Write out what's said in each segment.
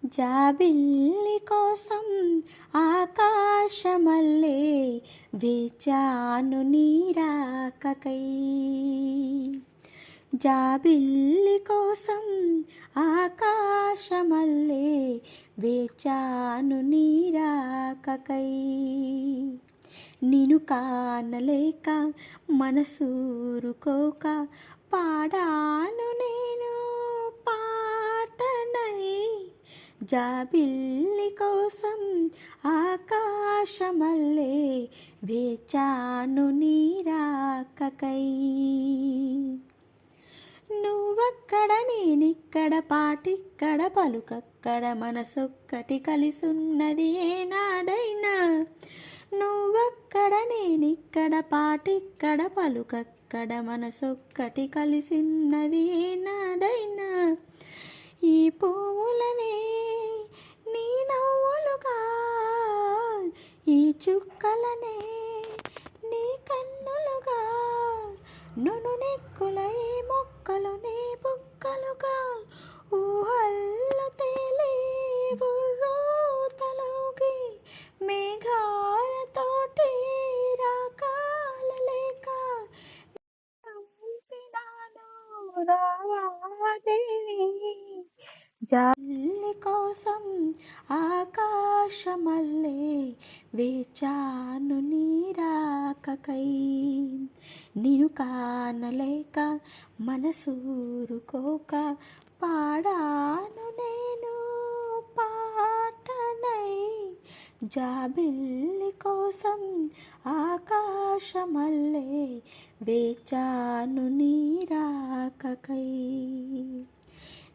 జాబిల్లి కోసం ఆకాశమల్లే వేచాను నీరాకకై. జాబిల్లి కోసం ఆకాశమల్లే వేచాను నీరాకకై. నిను కానలేక మనసూరుకోక పాడాను నేను పాటనై. జాబిల్లి కోసం ఆకాశమల్లే వేచాను నీరాకకై. నువ్వక్కడ నేనిక్కడ పాటిక్కడ పలుకక్కడ మనసొక్కటి కలిసున్నది ఏనాడైనా. నువ్వక్కడ నేనిక్కడ పాటిక్కడ పలుకక్కడ మనసొక్కటి కలిసిన్నది ఏనాడైనా. ఈ పువ్వులనే నీ నవ్వులుగా, ఈ చుక్కలనే నీ కన్నులుగా, నునునెక్కుల ఈ మొక్కలు నీ బుక్కలుగా, ఊహల్లో తేలి ఉర్రూతలూగి మేఘాలతోటి రాకాల లేక పంపినాను రావాదేవి. జాబిల్లి కోసం ఆకాశమల్లే వేచాను నీరాకకై. నిను కానలేక మనసూరుకోక పాడాను నేను పాటనై. జాబిల్లి కోసం ఆకాశమల్లే వేచాను నీరాకకై.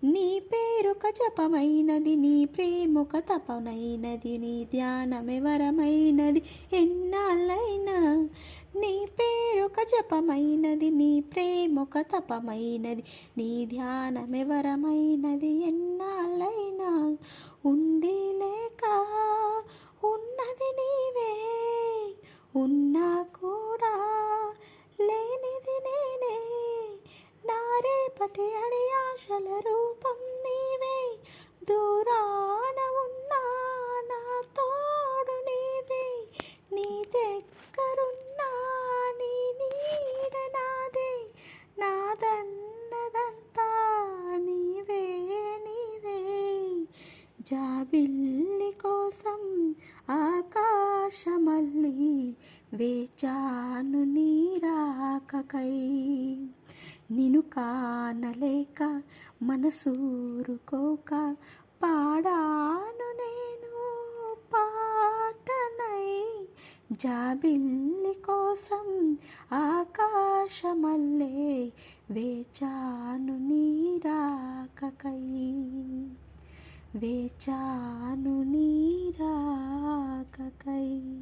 నీ పేరొక జపమైనది, నీ ప్రేమొక తపనైనది, నీ ధ్యానమే వరమైనది ఎన్నాళ్ళైనా. నీ పేరొక జపమైనది, నీ ప్రేమొక తపమైనది, నీ ధ్యానమే వరమైనది ఎన్నాళ్ళైనా. ఉండి లేక ఉన్నది నీవే, ఉన్నా కూడా లేనిది నేనే. నా రేపటి అడి ఆశల రూపం నీవే, దూరాన ఉన్నా నా తోడు నీవే. నీ దగ్గరున్నా నీ నీడ నాదే, నాదన్నదంతా నీవే నీవే. జాబిల్లి కోసం ఆకాశమల్లి వేచాను నీరాకకై. నిను కానలేక మనసూరుకోక పాడాను నేను పాటనై. జాబిల్లి కోసం ఆకాశమల్లే వేచాను నీరాకకై. వేచాను నీరాకకై.